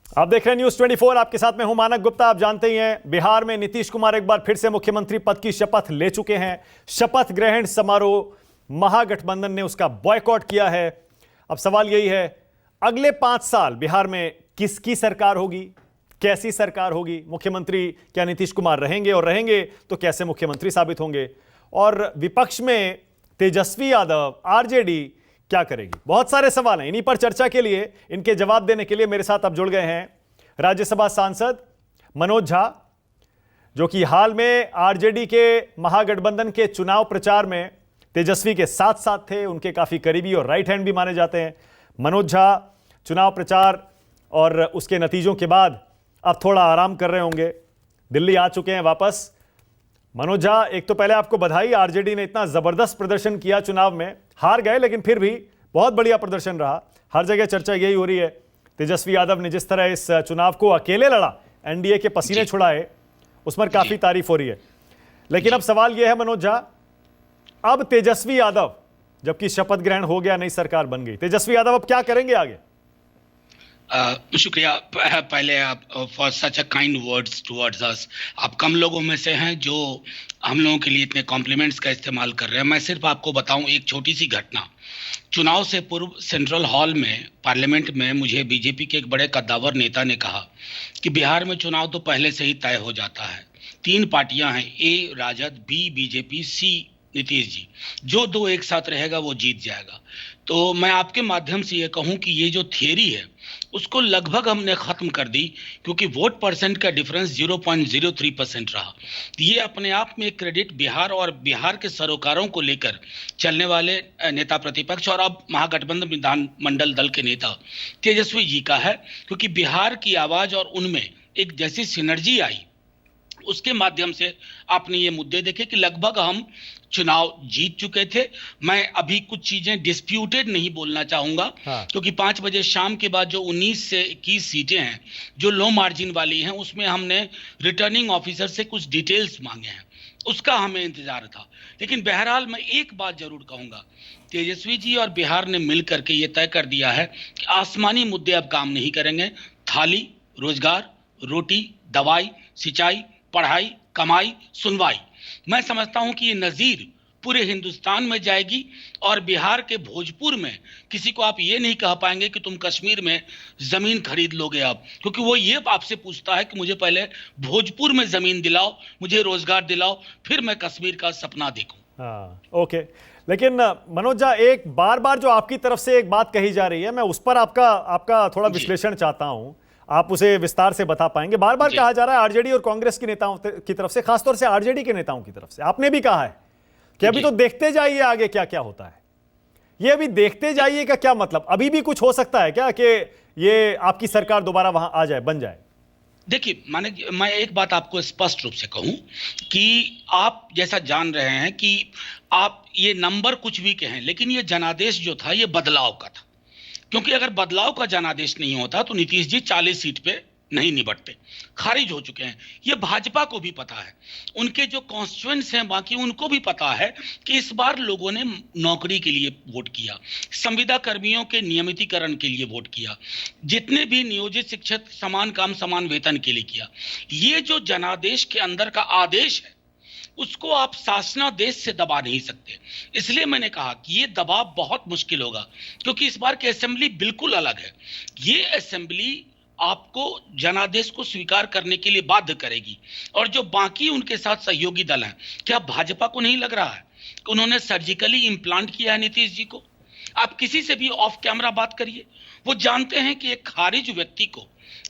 आप देख रहे हैं न्यूज 24। आपके साथ में हूं मानक गुप्ता। आप जानते ही हैं, बिहार में नीतीश कुमार एक बार फिर से मुख्यमंत्री पद की शपथ ले चुके हैं। शपथ ग्रहण समारोह महागठबंधन ने उसका बॉयकॉट किया है। अब सवाल यही है, अगले 5 साल बिहार में किसकी सरकार होगी, कैसी सरकार होगी? मुख्यमंत्री क्या नीतीश कुमार रहेंगे, और रहेंगे तो कैसे मुख्यमंत्री साबित होंगे? और विपक्ष में तेजस्वी यादव, आरजेडी क्या करेगी? बहुत सारे सवाल हैं। इन्हीं पर चर्चा के लिए, इनके जवाब देने के लिए मेरे साथ अब जुड़ गए हैं राज्यसभा सांसद मनोज झा, जो कि हाल में आरजेडी के महागठबंधन के चुनाव प्रचार में तेजस्वी के साथ साथ थे, उनके काफी करीबी और राइट हैंड भी माने जाते हैं। मनोज झा चुनाव प्रचार और उसके नतीजों के बाद अब थोड़ा आराम कर रहे होंगे, दिल्ली आ चुके हैं वापस। मनोज झा, एक तो पहले आपको बधाई, आरजेडी ने इतना जबरदस्त प्रदर्शन किया चुनाव में, हार गए लेकिन फिर भी बहुत बढ़िया प्रदर्शन रहा। हर जगह चर्चा यही हो रही है, तेजस्वी यादव ने जिस तरह इस चुनाव को अकेले लड़ा, एनडीए के पसीने छुड़ाए, उस पर काफी तारीफ हो रही है। लेकिन अब सवाल यह है मनोज झा, अब तेजस्वी यादव, जबकि शपथ ग्रहण हो गया, नई सरकार बन गई, तेजस्वी यादव अब क्या करेंगे आगे? शुक्रिया पहले आप for such a kind words towards अस। आप कम लोगों में से हैं जो हम लोगों के लिए इतने कॉम्प्लीमेंट्स का इस्तेमाल कर रहे हैं। मैं सिर्फ आपको बताऊं एक छोटी सी घटना। चुनाव से पूर्व सेंट्रल हॉल में, पार्लियामेंट में, मुझे बीजेपी के एक बड़े कद्दावर नेता ने कहा कि बिहार में चुनाव तो पहले से ही तय हो जाता है, 3 पार्टियां हैं, ए राजद, बी बीजेपी, सी नीतीश जी, जो 2 एक साथ रहेगा वो जीत जाएगा। तो मैं आपके माध्यम से ये कहूं कि ये जो थियरी है उसको लगभग हमने खत्म कर दी, क्योंकि वोट परसेंट का डिफरेंस 0.03% रहा। ये अपने आप में क्रेडिट बिहार और बिहार के सरोकारों को लेकर चलने वाले नेता प्रतिपक्ष और अब महागठबंधन विधानमंडल दल के नेता तेजस्वी जी का है, क्योंकि बिहार की आवाज और उनमें एक जैसी सिनर्जी आई, उसके माध्यम से आपने ये मुद्दे देखे कि लगभग हम चुनाव जीत चुके थे। मैं अभी कुछ चीजें डिस्प्यूटेड नहीं बोलना चाहूंगा, क्योंकि 5 बजे शाम के बाद जो 19 से 21 सीटें हैं जो लो मार्जिन वाली हैं, उसमें हमने रिटर्निंग ऑफिसर से कुछ डिटेल्स मांगे हैं, उसका हमें इंतजार था। लेकिन बहरहाल मैं एक बात जरूर कहूंगा, तेजस्वी जी और बिहार ने मिल करके ये तय कर दिया है कि आसमानी मुद्दे अब काम नहीं करेंगे। थाली, रोजगार, रोटी, दवाई, सिंचाई, पढ़ाई, कमाई, सुनवाई, मैं समझता हूं कि ये नजीर पूरे हिंदुस्तान में जाएगी। और बिहार के भोजपुर में किसी को आप ये नहीं कह पाएंगे कि तुम कश्मीर में जमीन खरीद लोगे अब, क्योंकि वो ये आपसे पूछता है कि मुझे पहले भोजपुर में जमीन दिलाओ, मुझे रोजगार दिलाओ, फिर मैं कश्मीर का सपना देखूं। हाँ, ओके। लेकिन मनोज झा, एक बार बार जो आपकी तरफ से एक बात कही जा रही है, मैं उस पर आपका थोड़ा विश्लेषण चाहता हूं, आप उसे विस्तार से बता पाएंगे। बार बार कहा जा रहा है आरजेडी और कांग्रेस के नेताओं की तरफ से, खासतौर से आरजेडी के नेताओं की तरफ से, आपने भी कहा है कि अभी तो देखते जाइए आगे क्या क्या होता है। ये अभी देखते जाइए का क्या मतलब? अभी भी कुछ हो सकता है क्या कि ये आपकी सरकार दोबारा वहां आ जाए, बन जाए? देखिए, मैं एक बात आपको स्पष्ट रूप से कहूं कि आप जैसा जान रहे हैं कि आप ये नंबर कुछ भी कहें, लेकिन ये जनादेश जो था ये बदलाव का था, क्योंकि अगर बदलाव का जनादेश नहीं होता तो नीतीश जी 40 सीट पे नहीं निपटते, खारिज हो चुके हैं। ये भाजपा को भी पता है, उनके जो कॉन्स्टिट्यूएंट्स हैं बाकी, उनको भी पता है कि इस बार लोगों ने नौकरी के लिए वोट किया, संविदा कर्मियों के नियमितीकरण के लिए वोट किया, जितने भी नियोजित शिक्षक समान काम समान वेतन के लिए किया। ये जो जनादेश के अंदर का आदेश है उसको आप शासनादेश से दबा नहीं सकते। इसलिए मैंने कहा कि ये दबाव बहुत मुश्किल होगा, क्योंकि इस बार की असेंबली बिल्कुल अलग है। ये असेंबली आपको जनादेश को स्वीकार करने के लिए बाध्य करेगी। और जो बाकी उनके साथ सहयोगी दल हैं, क्या भाजपा को नहीं लग रहा है कि उन्होंने सर्जिकली इम्प्लांट किया है नीतीश जी को? आप किसी से भी ऑफ कैमरा बात करिए, वो जानते हैं कि एक खारिज व्यक्ति को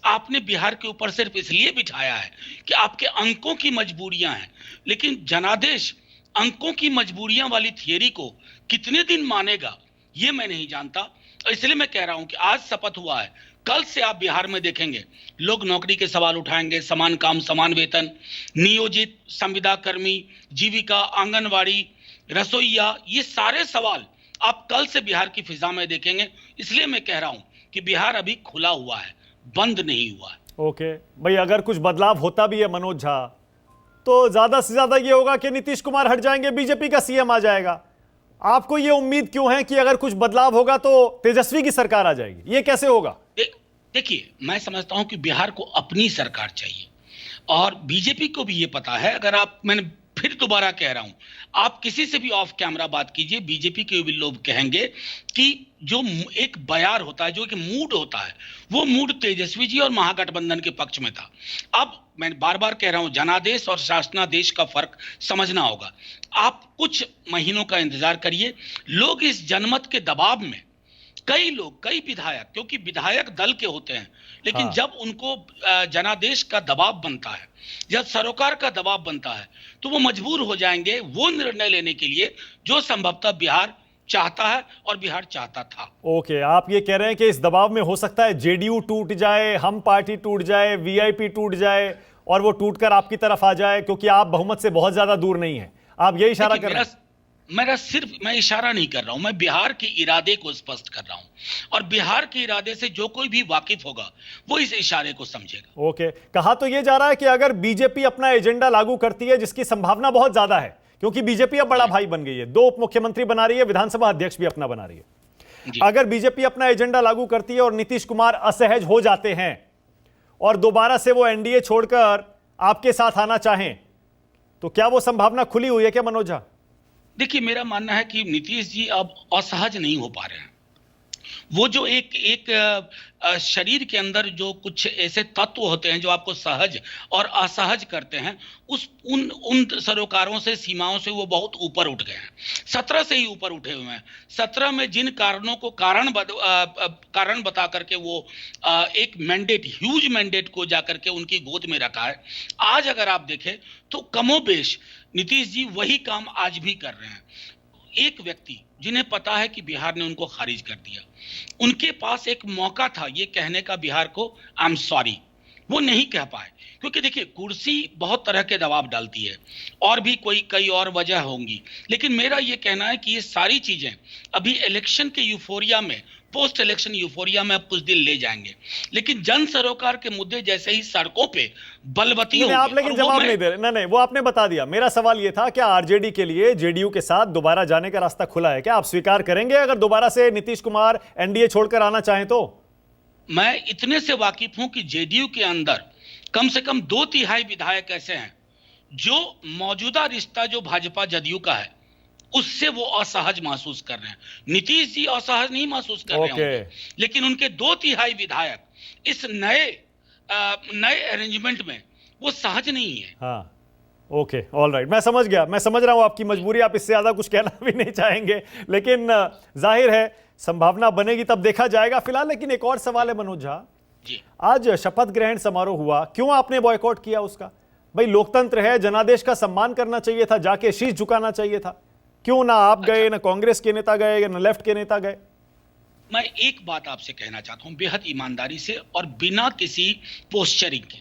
आपने बिहार के ऊपर सिर्फ इसलिए बिठाया है कि आपके अंकों की मजबूरियां हैं। लेकिन जनादेश अंकों की मजबूरियां वाली थियरी को कितने दिन मानेगा ये मैं नहीं जानता। इसलिए मैं कह रहा हूं कि आज शपथ हुआ है, कल से आप बिहार में देखेंगे लोग नौकरी के सवाल उठाएंगे, समान काम समान वेतन, नियोजित संविदा कर्मी, जीविका, आंगनवाड़ी, रसोईया, ये सारे सवाल आप कल से बिहार की फिजा में देखेंगे। इसलिए मैं कह रहा हूं कि बिहार अभी खुला हुआ है, बंद नहीं हुआ है। ओके भाई, अगर कुछ बदलाव होता भी है मनोज झा, तो ज्यादा से ज्यादा ये होगा कि नीतीश कुमार हट जाएंगे, बीजेपी का सीएम आ जाएगा। आपको ये उम्मीद क्यों है कि अगर कुछ बदलाव होगा तो तेजस्वी की सरकार आ जाएगी? ये कैसे होगा? देखिए, मैं समझता हूं कि बिहार को अपनी सरकार चाहिए और बीजेपी को भी ये पता है। अगर आप, मैंने फिर दोबारा कह रहा हूं, आप किसी से भी ऑफ कैमरा बात कीजिए, बीजेपी के भी लोग कहेंगे कि जो एक बयार होता है, जो एक मूड होता है, वो मूड तेजस्वी जी और महागठबंधन के पक्ष में था। अब मैं बार बार कह रहा हूं, जनादेश और शासनादेश का फर्क समझना होगा। आप कुछ महीनों का इंतजार करिए। लोग इस जनमत के दबाव में, कई लोग, कई विधायक, क्योंकि विधायक दल के होते हैं, लेकिन हाँ। जब उनको जनादेश का दबाव बनता है, जब सरोकार का दबाव बनता है, तो वो मजबूर हो जाएंगे वो निर्णय लेने के लिए जो संभवतः बिहार चाहता है और बिहार चाहता था। ओके, आप ये कह रहे हैं कि इस दबाव में हो सकता है जेडीयू टूट जाए, हम पार्टी टूट जाए, वीआईपी टूट जाए और वो टूटकर आपकी तरफ आ जाए, क्योंकि आप बहुमत से बहुत ज्यादा दूर नहीं है। आप ये इशारा कर रहे हैं? मैं इशारा नहीं कर रहा हूं, मैं बिहार के इरादे को स्पष्ट कर रहा हूं और बिहार के इरादे से जो कोई भी वाकिफ होगा वो इस इशारे को समझेगा। ओके, कहा तो ये जा रहा है कि अगर बीजेपी अपना एजेंडा लागू करती है, जिसकी संभावना बहुत ज्यादा है क्योंकि बीजेपी अब बड़ा भाई बन गई है, 2 उप मुख्यमंत्री बना रही है, विधानसभा अध्यक्ष भी अपना बना रही है। अगर बीजेपी अपना एजेंडा लागू करती है और नीतीश कुमार असहज हो जाते हैं और दोबारा से वो एनडीए छोड़कर आपके साथ आना चाहें, तो क्या वो संभावना खुली हुई है क्या मनोज झा? देखिए, मेरा मानना है कि नीतीश जी अब असहज नहीं हो पा रहे हैं। वो जो एक शरीर के अंदर जो कुछ ऐसे तत्व होते हैं जो आपको सहज और असहज करते हैं, उन सरोकारों से, सीमाओं से वो बहुत ऊपर उठ गए हैं। 17 से ही ऊपर उठे हुए हैं। 17 में जिन कारणों को कारण बता करके वो एक मैंडेट, ह्यूज मैंडेट को जाकर के उनकी गोद में रखा है, आज अगर आप देखें तो कमोबेश नीतीश जी वही काम आज भी कर रहे हैं। एक व्यक्ति जिन्हें पता है कि बिहार ने उनको खारिज कर दिया, उनके पास एक मौका था ये कहने का बिहार को, आई एम सॉरी, वो नहीं कह पाए। क्योंकि देखिए, कुर्सी बहुत तरह के दबाव डालती है और भी कई और वजह होंगी, लेकिन मेरा ये कहना है कि ये सारी चीजें अभी इलेक्शन के यूफोरिया में, पोस्ट इलेक्शन यूफोरिया में अब कुछ दिन ले जाएंगे, लेकिन जन सरोकार के मुद्दे जैसे ही सड़कों पे बलवती होंगे। आप लेकिन जवाब नहीं दे रहे। नहीं, वो आपने बता दिया। मेरा सवाल ये था, क्या आरजेडी के लिए जेडीयू के साथ दोबारा जाने का रास्ता खुला है? क्या आप स्वीकार करेंगे अगर दोबारा से नीतीश कुमार एनडीए छोड़कर आना चाहें तो? मैं इतने से वाकिफ हूं कि जेडीयू के अंदर कम से कम 2/3 विधायक ऐसे हैं जो मौजूदा रिश्ता जो भाजपा जदयू का है उससे वो असहज महसूस कर रहे हैं। नीतीश जी असहज नहीं महसूस कर रहे होंगे, लेकिन उनके 2/3 विधायक इस नए अरेंजमेंट में वो सहज नहीं है। हाँ, ओके, ऑल राइट, मैं समझ गया, मैं समझ रहा हूं आपकी मजबूरी। आप इससे ज्यादा कुछ कहना भी नहीं चाहेंगे, लेकिन जाहिर है संभावना बनेगी तब देखा जाएगा। फिलहाल लेकिन एक और सवाल है मनोज झा, आज शपथ ग्रहण समारोह हुआ, क्यों आपने बॉयकॉट किया उसका? भाई लोकतंत्र है, जनादेश का सम्मान करना चाहिए था, जाके शीश झुकाना चाहिए था। क्यों ना आप गए, ना कांग्रेस के नेता गए, ना लेफ्ट के नेता गए? मैं एक बात आपसे कहना चाहता हूं बेहद ईमानदारी से और बिना किसी पोस्चरिंग के,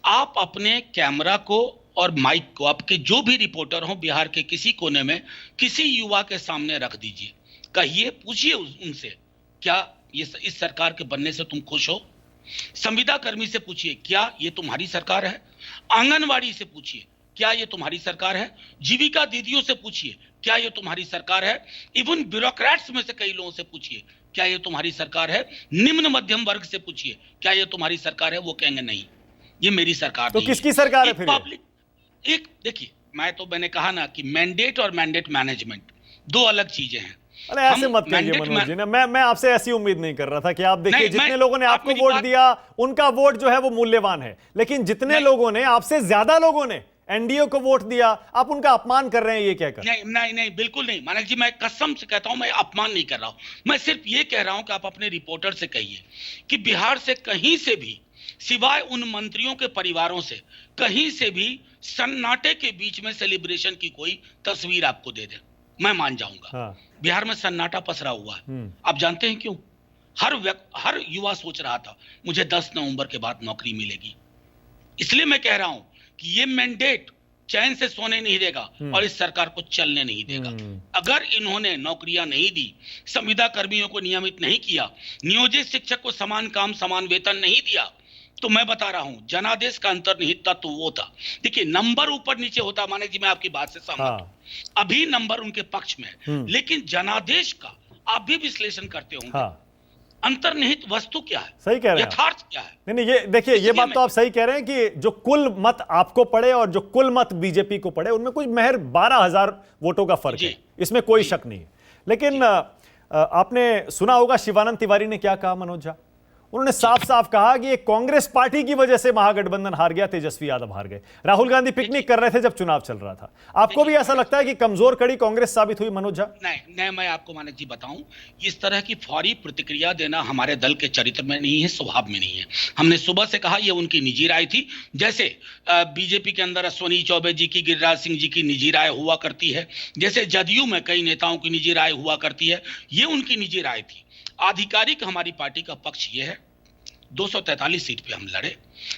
आप अपने कैमरा को और माइक को, आपके जो भी रिपोर्टर हो बिहार के किसी कोने में किसी युवा के सामने रख दीजिए, कहिए, पूछिए उनसे, क्या ये इस सरकार के बनने से तुम खुश हो? संविदा कर्मी से पूछिए, क्या ये तुम्हारी सरकार है? आंगनवाड़ी से पूछिए, क्या ये तुम्हारी सरकार है? जीविका दीदियों से पूछिए, क्या ये तुम्हारी सरकार है? इवन ब्यूरोक्रेट्स में से कई लोगों से पूछिए, क्या ये तुम्हारी सरकार है? निम्न मध्यम वर्ग से पूछिए, क्या ये तुम्हारी सरकार है? वो कहेंगे नहीं, ये मेरी सरकार तो नहीं किसकी सरकार है फिर? पब्लिक, देखिए, मैंने कहा ना कि मैंडेट और मैंडेट मैनेजमेंट 2 अलग चीजें हैं। अरे ऐसे मत कहिए मनोज जी, मैं आपसे ऐसी उम्मीद नहीं कर रहा था कि आप देखिए, जितने लोगों ने आपको वोट दिया उनका वोट जो है वो मूल्यवान है, लेकिन जितने लोगों ने, आपसे ज्यादा लोगों ने एनडीए को वोट दिया, आप उनका अपमान कर रहे हैं, ये क्या कर? नहीं, बिल्कुल नहीं मानक जी, मैं कसम से कहता हूं, मैं अपमान नहीं कर रहा हूं। मैं सिर्फ ये कह रहा हूं कि आप अपने रिपोर्टर से कहिए कि बिहार से कहीं से भी, सिवाय उन मंत्रियों के परिवारों से, कहीं से भी सन्नाटे के बीच में सेलिब्रेशन की कोई तस्वीर आपको दे दे, मैं मान जाऊंगा। हाँ। बिहार में सन्नाटा पसरा हुआ है। आप जानते हैं क्यों? हर युवा सोच रहा था मुझे 10 नवंबर के बाद नौकरी मिलेगी। इसलिए मैं कह रहा हूं कि ये मैंडेट चैन से सोने नहीं देगा और इस सरकार को चलने नहीं देगा। अगर इन्होंने नौकरियां नहीं दी, संविदा कर्मियों को नियमित नहीं किया, नियोजित शिक्षक को समान काम समान वेतन नहीं दिया, तो मैं बता रहा हूं जनादेश का अंतर्निहित तत्व वो था। देखिए, नंबर ऊपर नीचे होता, माने जी मैं आपकी बात से सहमत हूं, अभी नंबर उनके पक्ष में है, लेकिन जनादेश का आप भी विश्लेषण करते होंगे। अंतर्निहित वस्तु क्या है, सही कह रहे हैं यथार्थ क्या है। नहीं नहीं, ये देखिए, ये बात तो आप सही कह रहे हैं कि जो कुल मत आपको पड़े और जो कुल मत बीजेपी को पड़े, उनमें कुछ महज 12,000 वोटों का फर्क है, इसमें कोई शक नहीं है। लेकिन आपने सुना होगा शिवानंद तिवारी ने क्या कहा, मनोज झा? उन्होंने साफ साफ कहा कि ये कांग्रेस पार्टी की वजह से महागठबंधन हार गया, तेजस्वी यादव हार गए। राहुल गांधी पिकनिक कर रहे थे जब चुनाव चल रहा था। आपको भी ऐसा लगता है कि कमजोर कड़ी कांग्रेस साबित हुई, मनोज झा? नहीं, मैं आपको मानक जी बताऊं, इस तरह की फौरी प्रतिक्रिया देना हमारे दल के चरित्र में नहीं है, स्वभाव में नहीं है। हमने सुबह से कहा, ये उनकी निजी राय थी। जैसे बीजेपी के अंदर अश्वनी चौबे जी की, गिरिराज सिंह जी की निजी राय हुआ करती है, जैसे जदयू में कई नेताओं की निजी राय हुआ करती है, ये उनकी निजी राय थी। आधिकारिक हमारी पार्टी का पक्ष ये है, 243 सीट पे हम लड़े,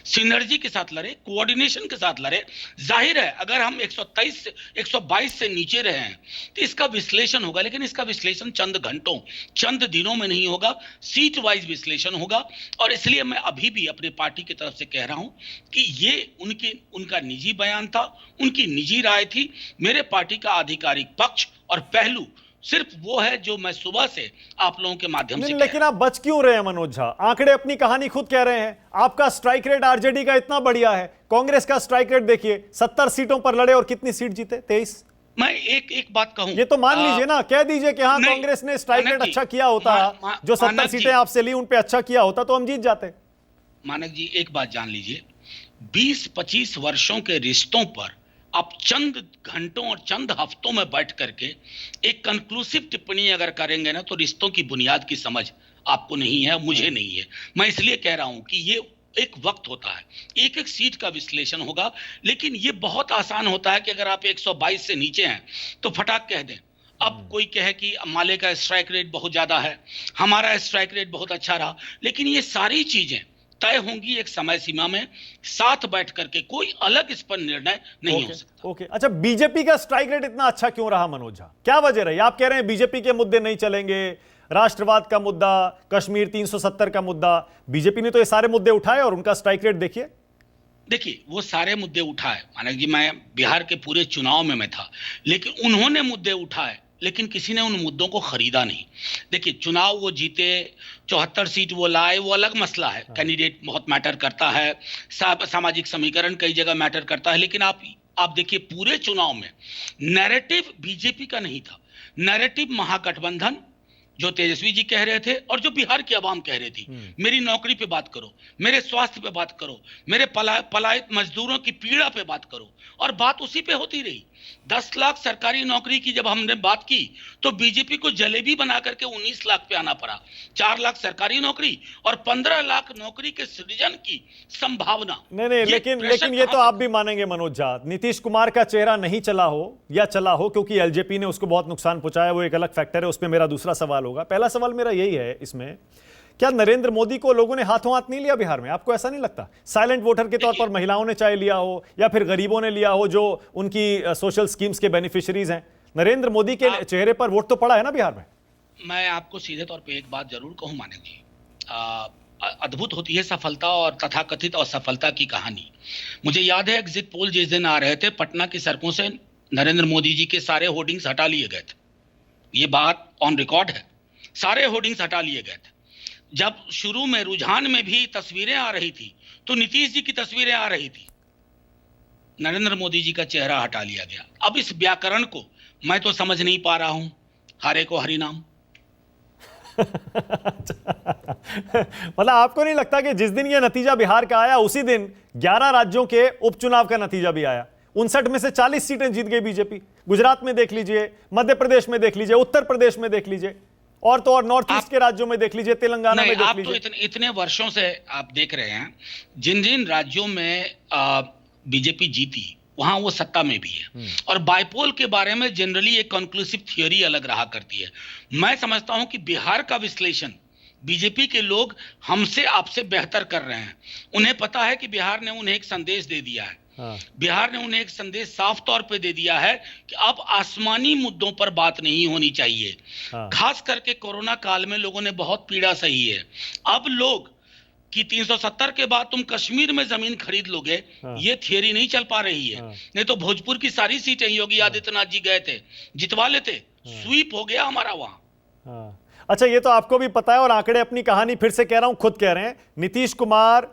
सिनर्जी के साथ लड़े, कोऑर्डिनेशन के साथ लड़े। जाहिर है अगर हम 122 से नीचे रहे हैं तो इसका विश्लेषण होगा, लेकिन इसका विश्लेषण चंद घंटों, चंद दिनों में नहीं होगा, सीट वाइज विश्लेषण होगा। और इसलिए मैं अभी भी अपनी पार्टी की तरफ से कह रहा हूं कि ये उनका निजी बयान था, उनकी निजी राय थी। मेरे पार्टी का आधिकारिक पक्ष और पहलू सिर्फ वो है जो मैं सुबह से आप लोगों के माध्यम से। लेकिन आप बच क्यों रहे हैं मनोज झा? आंकड़े अपनी कहानी खुद कह रहे हैं। आपका स्ट्राइक रेट आरजेडी का इतना बढ़िया है, कांग्रेस का स्ट्राइक रेट देखिए, 70 सीटों पर लड़े और कितनी सीट जीते? 23। मैं एक बात कहूं, ये तो मान लीजिए ना, कह दीजिए कि हाँ कांग्रेस ने स्ट्राइक रेट अच्छा किया होता, जो 70 सीटें आपसे ली उन पे अच्छा किया होता तो हम जीत जाते। मानक जी एक बात जान लीजिए, 20-25 वर्षों के रिश्तों पर आप चंद घंटों और चंद हफ्तों में बैठ करके एक कंक्लूसिव टिप्पणी अगर करेंगे ना, तो रिश्तों की बुनियाद की समझ आपको नहीं है, मुझे नहीं है। मैं इसलिए कह रहा हूं कि ये एक वक्त होता है, एक एक सीट का विश्लेषण होगा। लेकिन ये बहुत आसान होता है कि अगर आप 122 से नीचे हैं तो फटाक कह दें। अब कोई कहे कि माले का स्ट्राइक रेट बहुत ज्यादा है, हमारा स्ट्राइक रेट बहुत अच्छा रहा, लेकिन ये सारी चीजें तय होंगी एक समय सीमा में, साथ बैठ करके। कोई अलग इस पर निर्णय नहीं हो सकता। ओके, अच्छा, बीजेपी का स्ट्राइक रेट इतना अच्छा क्यों रहा मनोज झा? क्या वजह रही? आप कह रहे हैं बीजेपी के मुद्दे नहीं चलेंगे, राष्ट्रवाद का मुद्दा, कश्मीर 370 का मुद्दा, बीजेपी ने तो ये सारे मुद्दे उठाए और उनका स्ट्राइक रेट देखिए, वो सारे मुद्दे उठाए। मानक जी, मैं बिहार के पूरे चुनाव में मैं था, लेकिन उन्होंने मुद्दे उठाए, लेकिन किसी ने उन मुद्दों को खरीदा नहीं। देखिए, चुनाव वो जीते, 74 सीट वो लाए, वो अलग मसला है। कैंडिडेट बहुत मैटर करता है, सामाजिक समीकरण कई जगह मैटर करता है, लेकिन आप देखिए पूरे चुनाव में नैरेटिव बीजेपी का नहीं था। नैरेटिव महागठबंधन, जो तेजस्वी जी कह रहे थे और जो बिहार की आवाम कह रही थी, मेरी नौकरी पे बात करो, मेरे स्वास्थ्य पे बात करो, मेरे पलायित मजदूरों की पीड़ा पे बात करो, और बात उसी पे होती रही। 10 लाख सरकारी नौकरी की जब हमने बात की तो बीजेपी को जलेबी बना करके 19 लाख पे आना पड़ा। 4 लाख सरकारी नौकरी और 15 लाख नौकरी के सृजन की संभावना। नहीं, लेकिन ये तो आप भी मानेंगे मनोज झा, नीतीश कुमार का चेहरा नहीं चला हो या चला हो क्योंकि एलजेपी ने उसको बहुत नुकसान पहुंचाया, वो एक अलग फैक्टर है। उसमें मेरा दूसरा सवाल होगा। पहला सवाल मेरा यही है इसमें, क्या नरेंद्र मोदी को लोगों ने हाथों हाथ नहीं लिया बिहार में? आपको ऐसा नहीं लगता? साइलेंट वोटर के तौर पर महिलाओं ने चाहे लिया हो या फिर गरीबों ने लिया हो जो उनकी सोशल स्कीम्स के बेनिफिशियरीज हैं, नरेंद्र मोदी के चेहरे पर वोट तो पड़ा है ना बिहार में। मैं आपको सीधे तौर पे एक बात जरूर कहूं मानक जी, अद्भुत होती है सफलता और तथाकथित असफलता की कहानी। मुझे याद है एग्जिट पोल जिस दिन आ रहे थे, पटना की सड़कों से नरेंद्र मोदी जी के सारे होर्डिंग्स हटा लिए गए थे। ये बात ऑन रिकॉर्ड है, सारे होर्डिंग्स हटा लिए गए थे। जब शुरू में रुझान में भी तस्वीरें आ रही थी तो नीतीश जी की तस्वीरें आ रही थी, नरेंद्र मोदी जी का चेहरा हटा लिया गया। अब इस व्याकरण को मैं तो समझ नहीं पा रहा हूं, हरे को हरि नाम। मतलब आपको नहीं लगता कि जिस दिन यह नतीजा बिहार का आया उसी दिन 11 राज्यों के उपचुनाव का नतीजा भी आया? 59 में से 40 सीटें जीत गई बीजेपी। गुजरात में देख लीजिए, मध्य प्रदेश में देख लीजिए, उत्तर प्रदेश में देख लीजिए, और तो और नॉर्थ ईस्ट के राज्यों में देख लीजिए, तेलंगाना में देख लीजिए। आप तो इतने वर्षों से आप देख रहे हैं, जिन जिन राज्यों में बीजेपी जीती वहां वो सत्ता में भी है। और बाइपोल के बारे में जनरली एक कंक्लूसिव थियोरी अलग रहा करती है। मैं समझता हूं कि बिहार का विश्लेषण बीजेपी के लोग हमसे आपसे बेहतर कर रहे हैं। उन्हें पता है कि बिहार ने उन्हें एक संदेश दे दिया है। बिहार ने उन्हें एक संदेश साफ तौर पे दे दिया है कि अब आसमानी मुद्दों पर बात नहीं होनी चाहिए। खास करके कोरोना काल में लोगों ने बहुत पीड़ा सही है। अब लोग कि 370 के बाद तुम कश्मीर में जमीन खरीद लोगे, ये थियरी नहीं चल पा रही है। नहीं तो भोजपुर की सारी सीटें योगी आदित्यनाथ जी गए थे, जितवा लेते, स्वीप हो गया हमारा वहां। अच्छा, ये तो आपको भी पता है और आंकड़े अपनी कहानी फिर से कह रहा हूं, खुद कह रहे हैं। नीतीश कुमार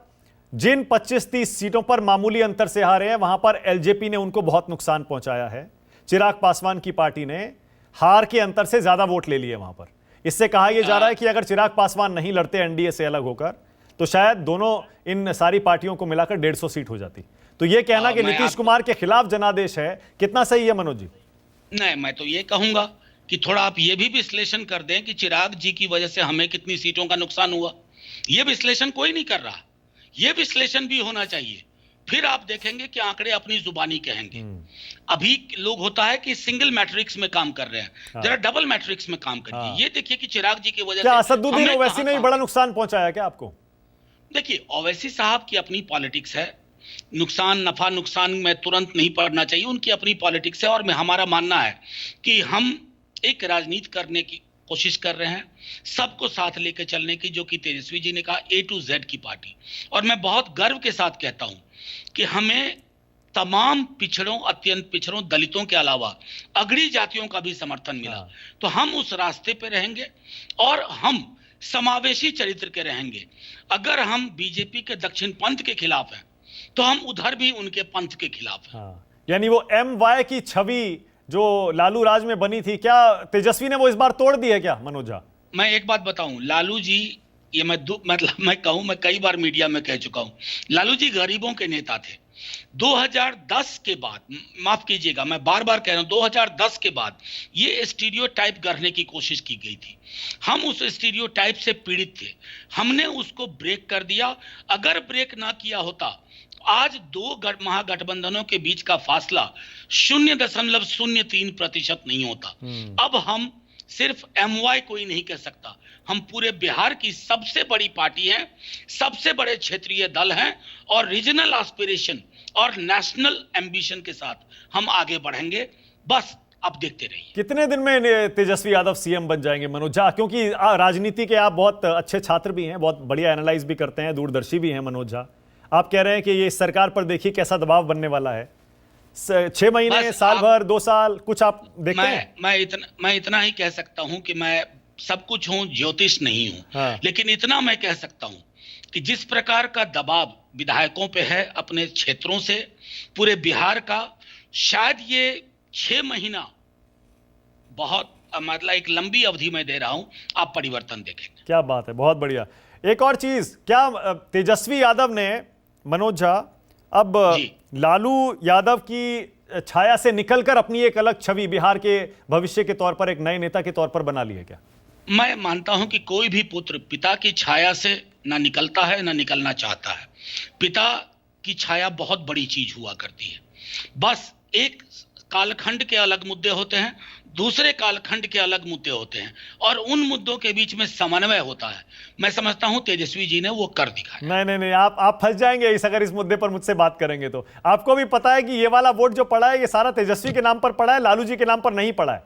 जिन 25-30 सीटों पर मामूली अंतर से हारे हैं, वहां पर एलजेपी ने उनको बहुत नुकसान पहुंचाया है। चिराग पासवान की पार्टी ने हार के अंतर से ज्यादा वोट ले लिए वहां पर। इससे कहा यह जा रहा है कि अगर चिराग पासवान नहीं लड़ते एनडीए से अलग होकर, तो शायद दोनों इन सारी पार्टियों को मिलाकर 150 सीट हो जाती। तो यह कहना कि नीतीश कुमार के खिलाफ जनादेश है, कितना सही है मनोज जी? नहीं, मैं तो ये कहूंगा कि थोड़ा आप ये भी विश्लेषण कर दें कि चिराग जी की वजह से हमें कितनी सीटों का नुकसान हुआ। ये विश्लेषण कोई नहीं कर रहा, ये विश्लेषण भी होना चाहिए। फिर आप देखेंगे कि आंकड़े अपनी जुबानी कहेंगे। अभी लोग होता है कि सिंगल मैट्रिक्स में काम कर रहे हैं, जरा डबल मैट्रिक्स में काम करिए। ये देखिए कि चिराग जी की वजह से असदुद्दीन ओवैसी ने भी बड़ा नुकसान पहुंचाया क्या आपको? देखिए, ओवैसी साहब की अपनी पॉलिटिक्स है, नुकसान नफा नुकसान में तुरंत नहीं पड़ना चाहिए, उनकी अपनी पॉलिटिक्स है। और मैं हमारा मानना है कि हम एक राजनीति करने की कोशिश कर रहे हैं, सबको साथ लेकर चलने की, जो कि तेजस्वी जी ने कहा A to Z की पार्टी। और मैं बहुत गर्व के साथ कहता हूं कि हमें तमाम पिछड़ों, अत्यंत पिछड़ों, दलितों के अलावा अगड़ी जातियों का भी समर्थन मिला। तो हम उस रास्ते पे रहेंगे और हम समावेशी चरित्र के रहेंगे। अगर हम बीजेपी के दक्षिण पंथ के खिलाफ हैं, तो हम उधर भी उनके पंथ के खिलाफ हैं। यानी वो MY की छवि जो लालू राज में बनी थी, क्या तेजस्वी ने वो इस बार तोड़ दी है क्या मनोज झा? मैं एक बात बताऊं, लालू जी, ये मैं कहूं, मैं कई बार मीडिया में कह चुका हूं, लालू जी गरीबों के नेता थे। 2010 के बाद, माफ कीजिएगा मैं बार बार कह रहा हूं, 2010 के बाद ये स्टीरियोटाइप गढ़ने की कोशिश की गई थी। हम उस स्टीरियोटाइप से पीड़ित थे, हमने उसको ब्रेक कर दिया। अगर ब्रेक ना किया होता, आज दो महागठबंधनों के बीच का फासला 0.03% नहीं होता। अब हम सिर्फ MY कोई नहीं कह सकता, हम पूरे बिहार की सबसे बड़ी पार्टी हैं, सबसे बड़े क्षेत्रीय दल हैं और रीजनल एस्पिरेशन और नेशनल एम्बिशन के साथ हम आगे बढ़ेंगे। बस अब देखते रहिए। कितने दिन में तेजस्वी यादव सीएम बन जाएंगे मनोज झा? क्योंकि राजनीति के आप बहुत अच्छे छात्र भी हैं, बहुत बढ़िया एनालाइज भी करते हैं, दूरदर्शी भी हैं मनोज झा। आप कह रहे हैं कि ये सरकार पर देखिए कैसा दबाव बनने वाला है। 6 महीने, साल भर, 2 साल, कुछ आप देखते हैं? मैं इतना ही कह सकता हूं कि मैं सब कुछ हूं, ज्योतिष नहीं हूं। लेकिन इतना मैं कह सकता हूं कि जिस प्रकार का दबाव विधायकों पे है अपने क्षेत्रों से, पूरे बिहार का, शायद ये 6 महीना बहुत, मतलब एक लंबी अवधि में दे रहा हूं, आप परिवर्तन देखेंगे। क्या बात है, बहुत बढ़िया। एक और चीज, क्या तेजस्वी यादव ने, मनोज झा, अब लालू यादव की छाया से निकलकर अपनी एक अलग छवि बिहार के भविष्य के तौर पर, एक नए नेता के तौर पर बना ली है क्या? मैं मानता हूं कि कोई भी पुत्र पिता की छाया से ना निकलता है ना निकलना चाहता है। पिता की छाया बहुत बड़ी चीज हुआ करती है। बस एक कालखंड के अलग मुद्दे होते हैं, दूसरे कालखंड के अलग मुद्दे होते हैं, और उन मुद्दों के बीच में समन्वय होता है। मैं समझता हूं तेजस्वी जी ने वो कर दिखाया। नहीं, आप फंस जाएंगे अगर इस मुद्दे पर मुझसे बात करेंगे तो। आपको भी पता है कि ये वाला वोट जो पड़ा है, ये सारा तेजस्वी के नाम पर पड़ा है, लालू जी के नाम पर नहीं पड़ा है।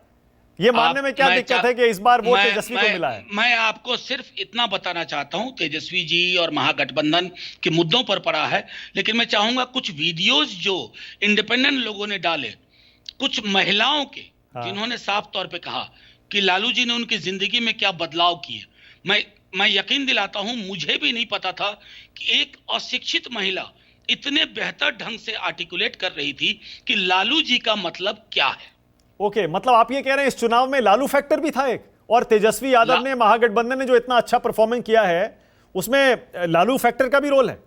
ये मानने में क्या दिक्कत है कि इस बार वोट तेजस्वी को मिला है? मैं आपको सिर्फ इतना बताना चाहता हूं, तेजस्वी जी और महागठबंधन के मुद्दों पर पड़ा है। लेकिन मैं चाहूंगा कुछ वीडियोज जो इंडिपेंडेंट लोगों ने डाले, कुछ महिलाओं के, जिन्होंने साफ तौर पे कहा कि लालू जी ने उनकी जिंदगी में क्या बदलाव किए, मैं यकीन दिलाता हूं, मुझे भी नहीं पता था कि एक अशिक्षित महिला इतने बेहतर ढंग से आर्टिकुलेट कर रही थी कि लालू जी का मतलब क्या है। ओके, मतलब आप ये कह रहे हैं इस चुनाव में लालू फैक्टर भी था एक, और तेजस्वी यादव ने, महागठबंधन ने जो इतना अच्छा परफॉर्मेंस किया है, उसमें लालू फैक्टर का भी रोल है।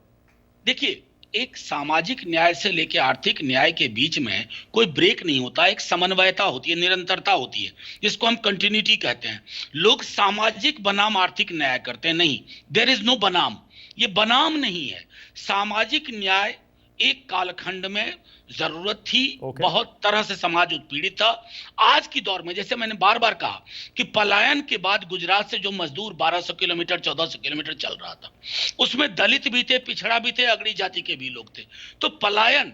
देखिए, एक सामाजिक न्याय से लेकर आर्थिक न्याय के बीच में कोई ब्रेक नहीं होता, एक समन्वयता होती है, निरंतरता होती है, जिसको हम कंटिन्यूटी कहते हैं। लोग सामाजिक बनाम आर्थिक न्याय करते हैं, नहीं, देयर इज नो बनाम, ये बनाम नहीं है। सामाजिक न्याय एक कालखंड में जरूरत थी, बहुत तरह से समाज उत्पीड़ित था। आज की दौर में, जैसे मैंने बार बार कहा कि पलायन के बाद गुजरात से जो मजदूर 1200 किलोमीटर 1400 किलोमीटर चल रहा था, उसमें दलित भी थे, पिछड़ा भी थे, अगड़ी जाति के भी लोग थे। तो पलायन,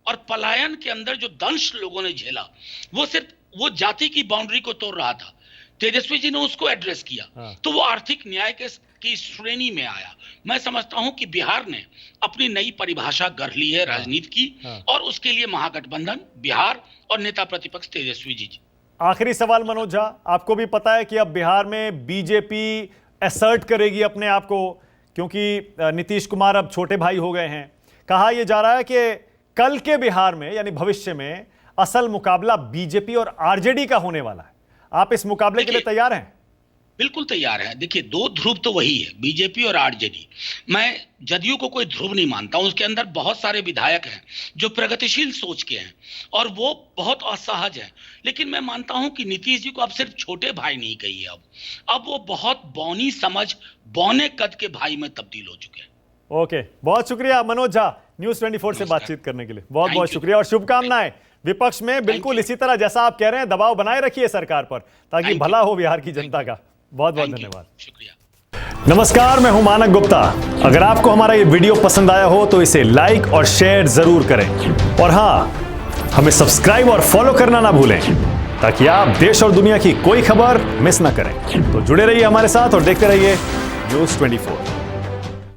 और पलायन के अंदर जो दंश लोगों ने झेला, वो सिर्फ वो जाति की बाउंड्री को तोड़ रहा था। तेजस्वी जी ने उसको एड्रेस किया, तो वो आर्थिक न्याय की श्रेणी में आया। मैं समझता हूं कि बिहार ने अपनी नई परिभाषा गढ़ ली है राजनीति की, और उसके लिए महागठबंधन, बिहार और नेता प्रतिपक्ष तेजस्वी जी। आखिरी सवाल मनोज झा, आपको भी पता है कि अब बिहार में बीजेपी असर्ट करेगी अपने आप को, क्योंकि नीतीश कुमार अब छोटे भाई हो गए हैं। कहा यह जा रहा है कि कल के बिहार में यानी भविष्य में असल मुकाबला बीजेपी और आरजेडी का होने वाला है। आप इस मुकाबले के लिए तैयार हैं? बिल्कुल तैयार है। देखिए, दो ध्रुव तो वही है, बीजेपी और आरजेडी। मैं जदयू को कोई ध्रुव नहीं मानता हूं। उसके अंदर बहुत सारे विधायक हैं जो प्रगतिशील सोच के हैं और वो बहुत असहज है। लेकिन मैं मानता हूं कि नीतीश जी को अब सिर्फ छोटे भाई नहीं कहिए, अब वो बहुत बौनी समझ, बौने कद के भाई में तब्दील हो चुके हैं। ओके, बहुत शुक्रिया मनोज झा न्यूज़ 24 से बातचीत करने के लिए। बहुत बहुत शुक्रिया और शुभकामनाएं। विपक्ष में बिल्कुल इसी तरह जैसा आप कह रहे हैं दबाव बनाए रखिए सरकार पर, ताकि भला हो बिहार की जनता का। बहुत बहुत धन्यवाद, शुक्रिया। नमस्कार, मैं हूं मानक गुप्ता। अगर आपको हमारा ये वीडियो पसंद आया हो तो इसे लाइक और शेयर जरूर करें, और हां, हमें सब्सक्राइब और फॉलो करना ना भूलें, ताकि आप देश और दुनिया की कोई खबर मिस ना करें। तो जुड़े रहिए हमारे साथ और देखते रहिए न्यूज़ 24।